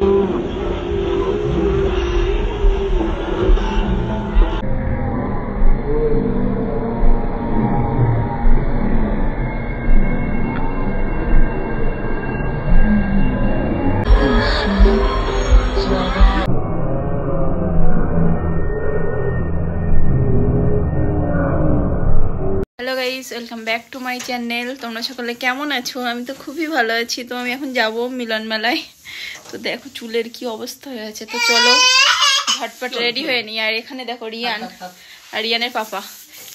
Hello guys, welcome back to my channel. তোমরা সকলে কেমন আছো? আমি তো খুবই ভালো আছি। তো আমি এখন যাব মিলন মেলায়। তো দেখো চুলের কি অবস্থা হয়ে আছে। তো চলো ঝটপট রেডি হয়ে নি। আর এখানে দেখো রিয়ান আর রিয়ানের পাপা।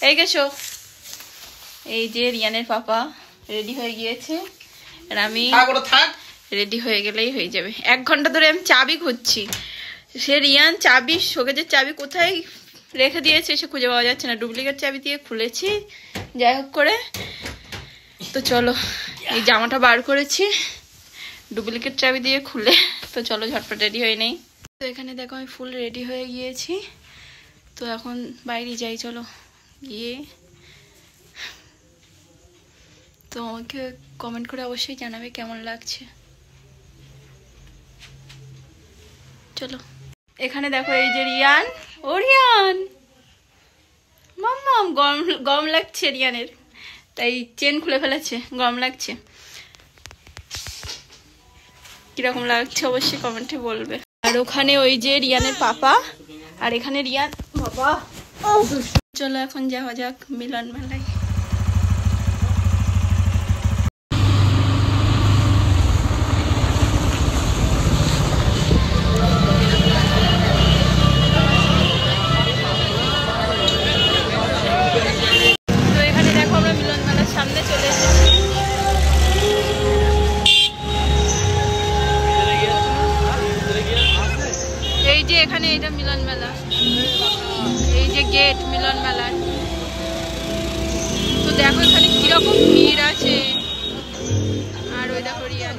এই গেছো, এই যে রিয়ানের পাপা রেডি হয়ে গিয়েছে। আর আমি রেডি হয়ে গেলেই হয়ে যাবে। 1 ঘন্টা ধরে আমি চাবি খুঁজছি। সে রিয়ান চাবি, শোকেজের চাবি কোথায় রেখে দিয়েছে সে খুঁজে পাওয়া যাচ্ছে না। ডুপ্লিকেট চাবি দিয়ে খুলেছি যাই হোক করে। তো চলো এই জামাটা বার করেছি ডুপ্লিকেট চাবি দিয়ে খুলে। তো চলো ঝটপট রেডি হয়ে নেই। তো এখানে দেখো আমি ফুল রেডি হয়ে গিয়েছি। তো এখন বাইরে যাই, চলো গিয়ে। তো আমাকে কমেন্ট করে অবশ্যই জানাবে কেমন লাগছে। চলো এখানে দেখো এই যে রিয়ান, ও রিয়ান মাম্মাম, গরম লাগছে রিয়ানের, তাই চেন খুলে ফেলেছে, গরম লাগছে। কিরকম লাগছে অবশ্যই কমেন্টে বলবে। আর ওখানে ওই যে রিয়ানের পাপা, আর এখানে রিয়ান বাবা। চলো এখন যাওয়া যাক মিলন মেলায়। সামনে চলে এসেছি। এই যে এখানে এটা মিলন মেলা, এই যে গেট মিলন মেলার। তো দেখো এখানে কিরকম ভিড় আছে। আর ওই দেখো রিয়ান।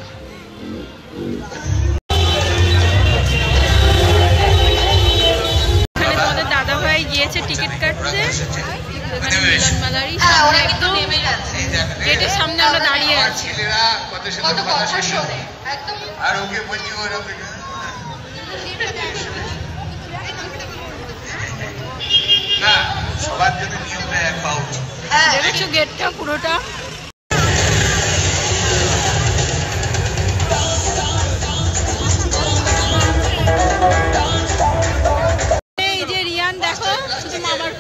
এখানে তোমাদের দাদা ভাই গিয়েছে টিকিট কাটতে। এখানে মিলন মেলারই সামনে একদম গেটের সামনে আমরা দাঁড়িয়ে আছি। দেখেছো গেটটা পুরোটা। এই যে রিয়ান দেখো শুধু মামার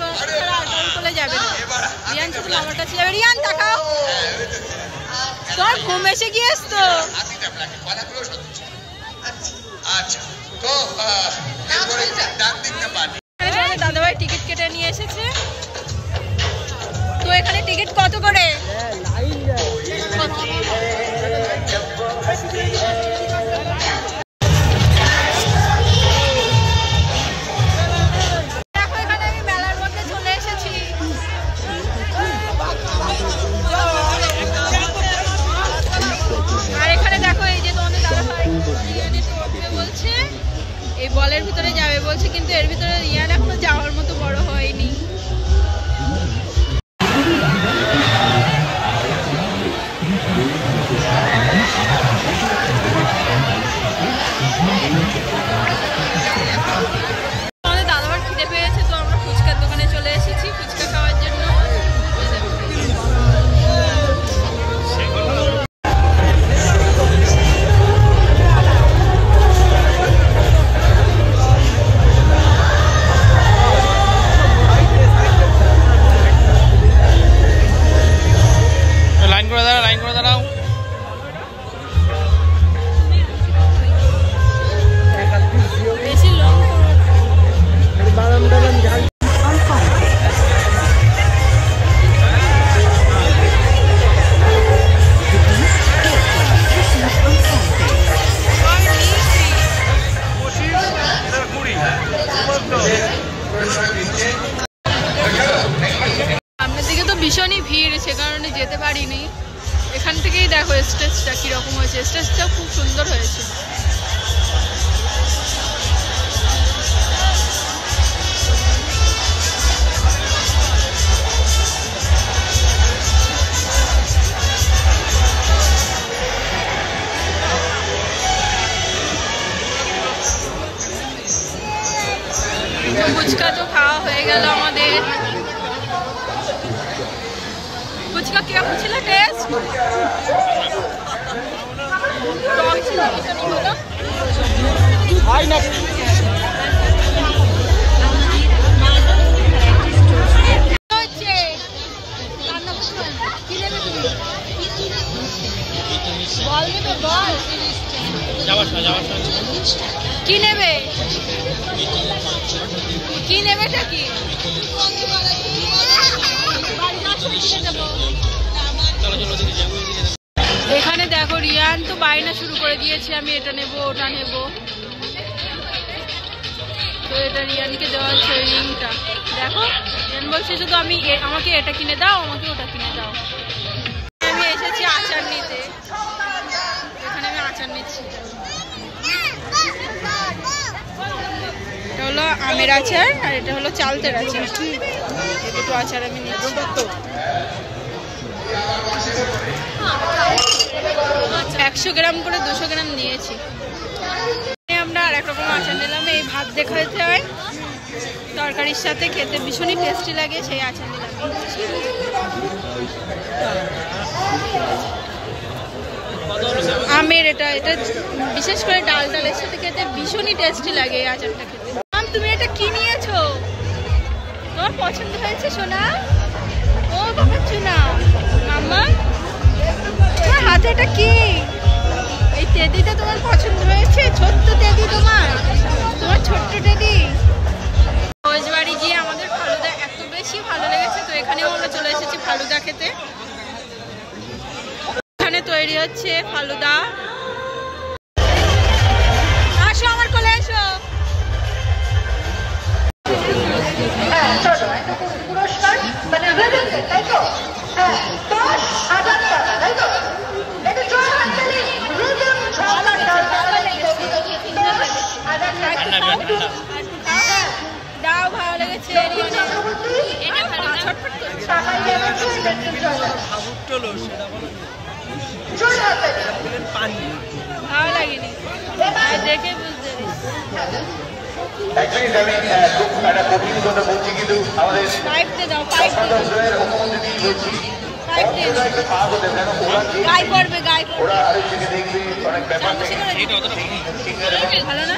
কোলে যাবে না, রিয়ান শুধু মামার কাছে যাবে। রিয়ান তাকাও, তোর ঘুম এসে গিয়েছ তো। দাদাভাই টিকিট কেটে নিয়ে এসেছে। তো এখানে টিকিট কত করে? দেখো এখানে আমি মেলার মধ্যে চলে এসেছি। আর এখানে দেখো এই যে তোমাদের দাদাভাই বলছে এই বলের ভিতরে যাবে বলছে, কিন্তু এর ভিতরে রিয়ান এখনো যাওয়ার মতো বড় হয়নি। আমাদের দাদাভাই খিদে পেয়েছে, তো আমরা ফুচকার দোকানে চলে এসেছি ফুচকা খাওয়ার জন্য। গেল আমাদের ফুচকা। কিরকম ছিল টেস্ট? টক ছিল। কি নেবে? কি নেবেটা কি? এখানে দেখো রিয়ান তো বায়না শুরু করে দিয়েছে, আমি এটা নেব ওটা নেব। তো এটা রিয়ানকে দেওয়া হচ্ছে রিংটা। দেখো রিয়ান বলছে শুধু আমাকে এটা কিনে দাও, আমাকে ওটা কিনে দাও। আমি এসেছি আচার নিতে, এখানে আমি আচার নিচ্ছি। এটা হলো আমের আচার আর এটা হলো চালতের আচার। দুটো আচার আমি নিচ্ছি। 100 গ্রাম করে 200 গ্রাম নিয়েছি। আমরা আর এক রকম আচার নিলাম। এই ভাত দেখা যেতে হয় তরকারির সাথে, খেতে ভীষণই টেস্টি লাগে, সেই আচার নিলাম। আমের এটা বিশেষ করে ডাল ডালের সাথে খেতে ভীষণই টেস্টি লাগে এই আচারটা খেতে। তুমি এটা কি নিয়েছো? তোমার পছন্দ হয়েছে সোনা? ও বাবা চুনা মাম্মা, তোমার হাতে এটা কি? এই টেডিটা তোমার পছন্দ হয়েছে? ছোট্ট টেডি তোমার ছোট্ট টেডি। ঘোষবাড়ি গিয়ে আমাদের ফালুদা এত বেশি ভালো লেগেছে, তো এখানেও আমরা চলে এসেছি ফালুদা খেতে। এখানে তৈরি হচ্ছে ফালুদা। আসো আমার কোলে এসো। পুরস্কার মানে তাই তো? হ্যাঁ 10,000 টাকা তাই তো? দাও ভালো লেগেছে। ভালো লাগেনি দেখে বুঝতে পাইপতে দাও, গায়ে পড়বে ভালো না?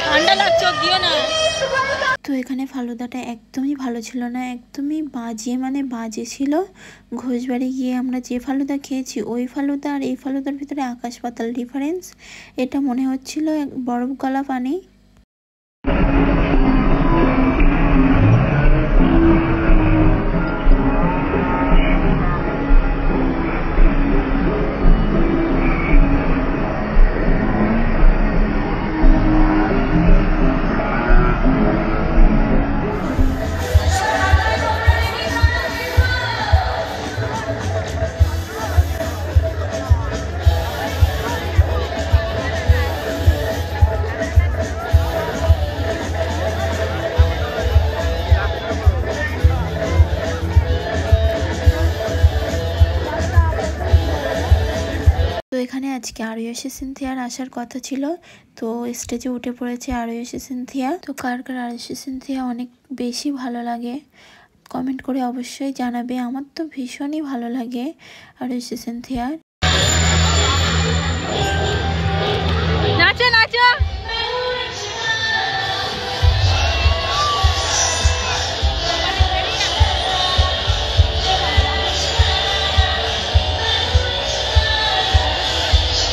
ঠান্ডা লাগছে, দিও না। তো এখানে ফালুদাটা একদমই ভালো ছিল না, একদমই বাজে ছিল। ঘোষবাড়ি গিয়ে আমরা যে ফালুদা খেয়েছি ওই ফালুদা আর এই ফালুদার ভিতরে আকাশ পাতাল ডিফারেন্স। এটা মনে হচ্ছিল বরফ গলা পানি। তো এখানে আজকে আরুষি সিনথিয়ার আসার কথা ছিল, তো স্টেজে উঠে পড়েছে আরুষি সিনথিয়া। তো কার আরুষি সিনথিয়া অনেক বেশি ভালো লাগে কমেন্ট করে অবশ্যই জানাবে। আমার তো ভীষণই ভালো লাগে আরুষি সিনথিয়া। নাচো নাচো।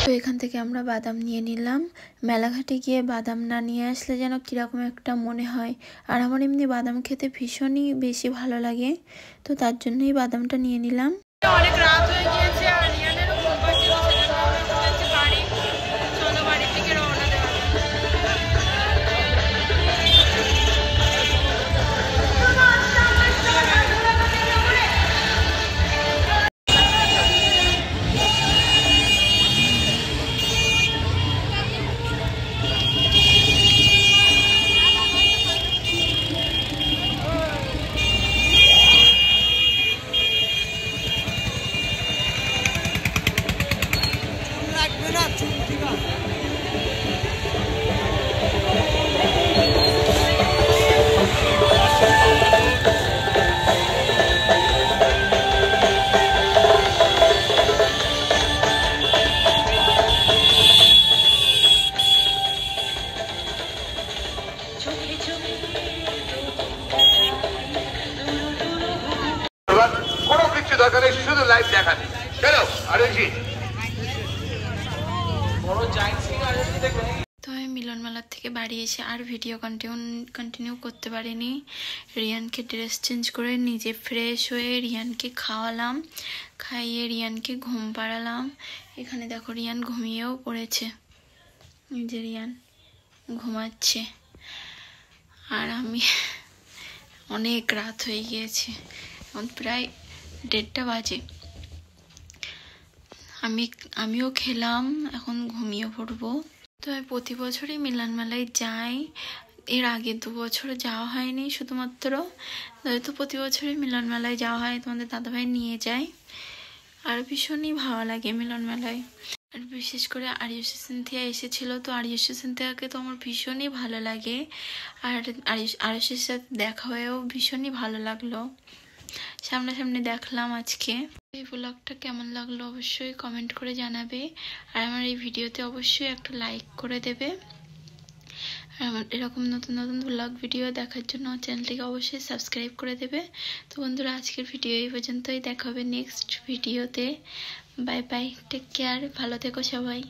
তো এখান থেকে আমরা বাদাম নিয়ে নিলাম। মেলাঘাটে গিয়ে বাদাম না নিয়ে আসলে যেন কীরকম একটা মনে হয়, আর আমার এমনি বাদাম খেতে ভীষণই বেশি ভালো লাগে, তো তার জন্যই বাদামটা নিয়ে নিলাম। অনেক রাত হয়ে গিয়েছে আর রিয়ানেরও ঘুম পাচ্ছিল, সেজন্য আমরা চলেছি বাড়ি। চলো বাড়ি থেকে রওনা দেওয়া। কোনো কিছু দরকার নেই, শুধু লাইভ দেখাবে। চলো আরজি তো আমি মিলন মেলার থেকে বাড়ি এসে আর ভিডিও কন্টিনিউ করতে পারিনি। রিয়ানকে ড্রেস চেঞ্জ করে নিজে ফ্রেশ হয়ে রিয়ানকে খাওয়ালাম, খাইয়ে রিয়ানকে ঘুম পাড়ালাম। এখানে দেখো রিয়ান ঘুমিয়েও পড়েছে, যে রিয়ান ঘুমাচ্ছে। আর আমি অনেক রাত হয়ে গিয়েছে, এখন প্রায় 1:30 বাজে। আমিও খেলাম, এখন ঘুমিয়ে পড়বো। তো আমি প্রতি বছরই মিলন মেলায় যাই, এর আগে 2 বছর যাওয়া হয়নি শুধুমাত্র, তো প্রতি বছরই মিলন মেলায় যাওয়া হয়, তোমাদের দাদাভাই নিয়ে যায়। আর ভীষণই ভালো লাগে মিলন মেলায়। আর বিশেষ করে আরিয়াসী সিনথিয়া এসেছিল, তো আরিয়াসী সিনথিয়াকে তো আমার ভীষণই ভালো লাগে। আর আরিয়াসীর সাথে দেখা হয়েও ভীষণই ভালো লাগলো, সামনাসামনি দেখলাম আজকে। এই ব্লগটা কেমন লাগলো অবশ্যই কমেন্ট করে জানাবে, আর আমার এই ভিডিওতে অবশ্যই একটা লাইক করে দেবে। আর আমার এরকম নতুন নতুন ব্লগ ভিডিও দেখার জন্য চ্যানেলটিকে অবশ্যই সাবস্ক্রাইব করে দেবে। তো বন্ধুরা, আজকের ভিডিও এই পর্যন্তই, দেখা হবে নেক্সট ভিডিওতে। বাই বাই, টেক কেয়ার, ভালো থেকো সবাই।